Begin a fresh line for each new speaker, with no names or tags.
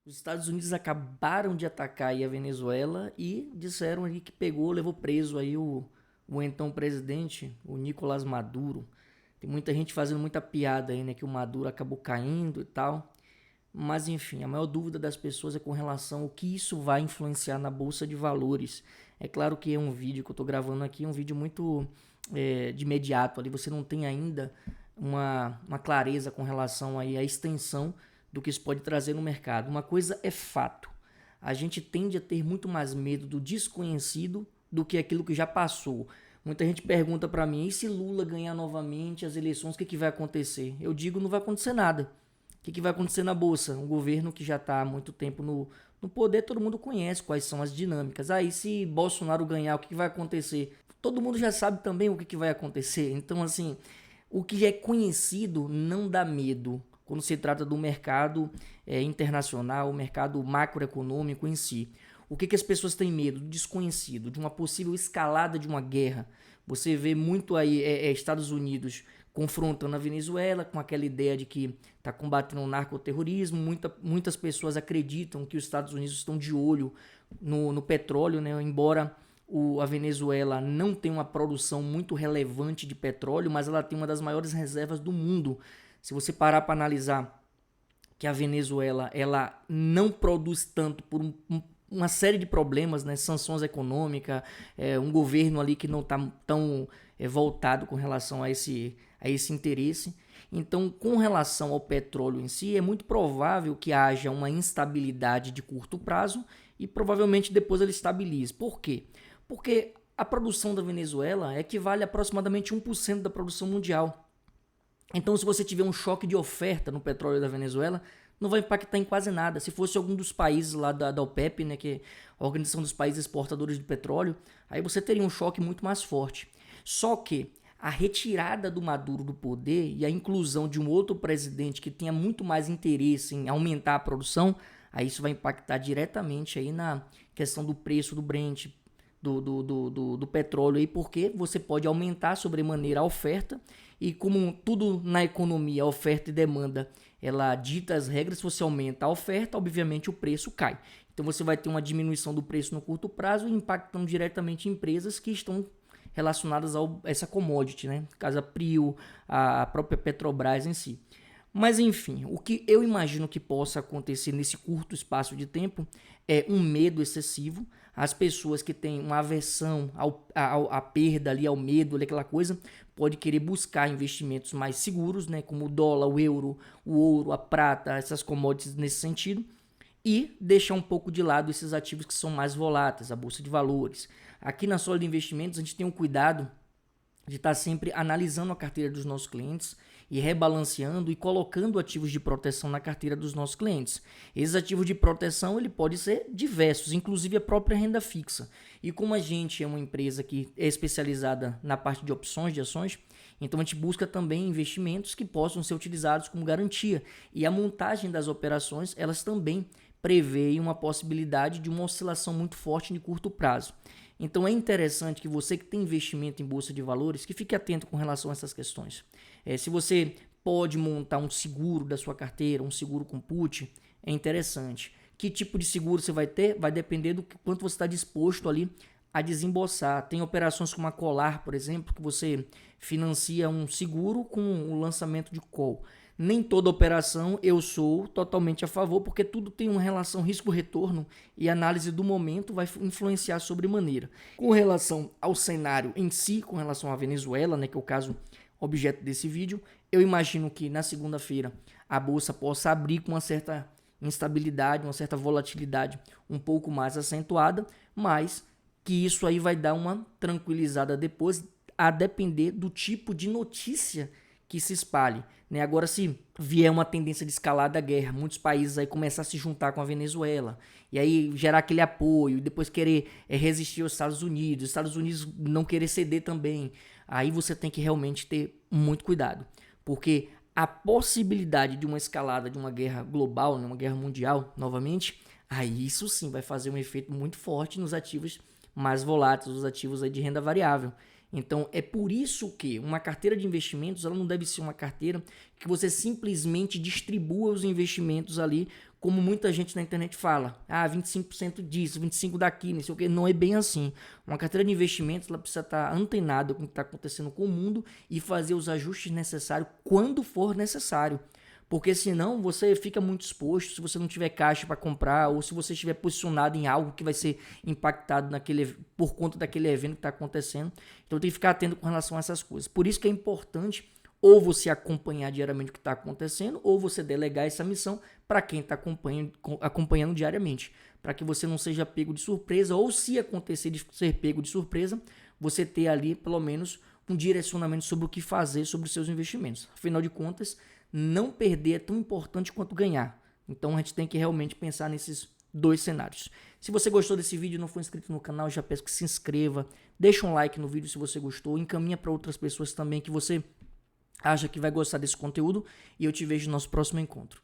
Os Estados Unidos acabaram de atacar aí a Venezuela e disseram ali que levou preso aí o então presidente, o Nicolás Maduro. Tem muita gente fazendo muita piada aí, né, que o Maduro acabou caindo e tal. Mas enfim, a maior dúvida das pessoas é com relação ao que isso vai influenciar na bolsa de valores. É claro que é um vídeo que eu estou gravando aqui, é um vídeo muito de imediato. Ali você não tem ainda uma clareza com relação aí à extensão do que isso pode trazer no mercado. Uma coisa é fato: a gente tende a ter muito mais medo do desconhecido do que aquilo que já passou. Muita gente pergunta para mim: e se Lula ganhar novamente as eleições, o que vai acontecer? Eu digo: não vai acontecer nada. O que vai acontecer na Bolsa? Um governo que já está há muito tempo no poder, todo mundo conhece quais são as dinâmicas. Aí, se Bolsonaro ganhar, o que vai acontecer? Todo mundo já sabe também o que vai acontecer. Então, assim, o que é conhecido não dá medo quando se trata do mercado internacional, o mercado macroeconômico em si. O que as pessoas têm medo? Do desconhecido, de uma possível escalada de uma guerra. Você vê muito aí Estados Unidos confrontando a Venezuela com aquela ideia de que está combatendo o narcoterrorismo. Muitas pessoas acreditam que os Estados Unidos estão de olho no petróleo, né? Embora a Venezuela não tenha uma produção muito relevante de petróleo, mas ela tem uma das maiores reservas do mundo. Se você parar para analisar que a Venezuela ela não produz tanto por uma série de problemas, né? Sanções econômicas, um governo ali que não está tão voltado com relação a esse interesse. Então, com relação ao petróleo em si, é muito provável que haja uma instabilidade de curto prazo e provavelmente depois ele estabilize. Por quê? Porque a produção da Venezuela equivale a aproximadamente 1% da produção mundial. Então, se você tiver um choque de oferta no petróleo da Venezuela, não vai impactar em quase nada. Se fosse algum dos países lá da OPEP, né, que é a Organização dos Países Exportadores de Petróleo, aí você teria um choque muito mais forte. Só que a retirada do Maduro do poder e a inclusão de um outro presidente que tenha muito mais interesse em aumentar a produção, aí isso vai impactar diretamente aí na questão do preço do Brent, do petróleo aí, porque você pode aumentar sobremaneira a oferta e como tudo na economia, oferta e demanda, ela dita as regras. Se você aumenta a oferta, obviamente o preço cai. Então você vai ter uma diminuição do preço no curto prazo, impactando diretamente empresas que estão relacionadas a essa commodity, né? No caso a Prio, a própria Petrobras em si. Mas enfim, o que eu imagino que possa acontecer nesse curto espaço de tempo é um medo excessivo. As pessoas que têm uma aversão à perda ali, ao medo, ali, aquela coisa, pode querer buscar investimentos mais seguros, né, como o dólar, o euro, o ouro, a prata, essas commodities nesse sentido, e deixar um pouco de lado esses ativos que são mais voláteis, a bolsa de valores. Aqui na Solid Investimentos a gente tem um cuidado de estar sempre analisando a carteira dos nossos clientes e rebalanceando e colocando ativos de proteção na carteira dos nossos clientes. Esses ativos de proteção ele pode ser diversos, inclusive a própria renda fixa. E como a gente é uma empresa que é especializada na parte de opções de ações, então a gente busca também investimentos que possam ser utilizados como garantia. E a montagem das operações, elas também prevêem uma possibilidade de uma oscilação muito forte de curto prazo. Então é interessante que você que tem investimento em bolsa de valores, que fique atento com relação a essas questões. Se você pode montar um seguro da sua carteira, um seguro com put, é interessante. Que tipo de seguro você vai ter? Vai depender do quanto você está disposto ali a desembolsar. Tem operações como a Colar, por exemplo, que você financia um seguro com o lançamento de call. Nem toda operação eu sou totalmente a favor, porque tudo tem uma relação risco-retorno e a análise do momento vai influenciar sobremaneira. Com relação ao cenário em si, com relação à Venezuela, né, que é o caso objeto desse vídeo, eu imagino que na segunda-feira a bolsa possa abrir com uma certa instabilidade, uma certa volatilidade um pouco mais acentuada, mas que isso aí vai dar uma tranquilizada depois, a depender do tipo de notícia que se espalhe, né? Agora, se vier uma tendência de escalada da guerra, muitos países aí começar a se juntar com a Venezuela, e aí gerar aquele apoio, e depois querer resistir aos os Estados Unidos não querer ceder também, aí você tem que realmente ter muito cuidado, porque a possibilidade de uma escalada de uma guerra global, né, uma guerra mundial, novamente, aí isso sim vai fazer um efeito muito forte nos ativos mais voláteis, os ativos aí de renda variável. Então, é por isso que uma carteira de investimentos ela não deve ser uma carteira que você simplesmente distribua os investimentos ali, como muita gente na internet fala. 25% disso, 25% daqui, não sei o que. Não é bem assim. Uma carteira de investimentos ela precisa estar antenada com o que está acontecendo com o mundo e fazer os ajustes necessários quando for necessário. Porque senão você fica muito exposto se você não tiver caixa para comprar ou se você estiver posicionado em algo que vai ser impactado por conta daquele evento que está acontecendo. Então tem que ficar atento com relação a essas coisas. Por isso que é importante ou você acompanhar diariamente o que está acontecendo ou você delegar essa missão para quem está acompanhando diariamente. Para que você não seja pego de surpresa ou se acontecer de ser pego de surpresa, você ter ali pelo menos um direcionamento sobre o que fazer sobre os seus investimentos. Afinal de contas, não perder é tão importante quanto ganhar. Então a gente tem que realmente pensar nesses dois cenários. Se você gostou desse vídeo e não for inscrito no canal, já peço que se inscreva, deixa um like no vídeo se você gostou, encaminha para outras pessoas também que você acha que vai gostar desse conteúdo e eu te vejo no nosso próximo encontro.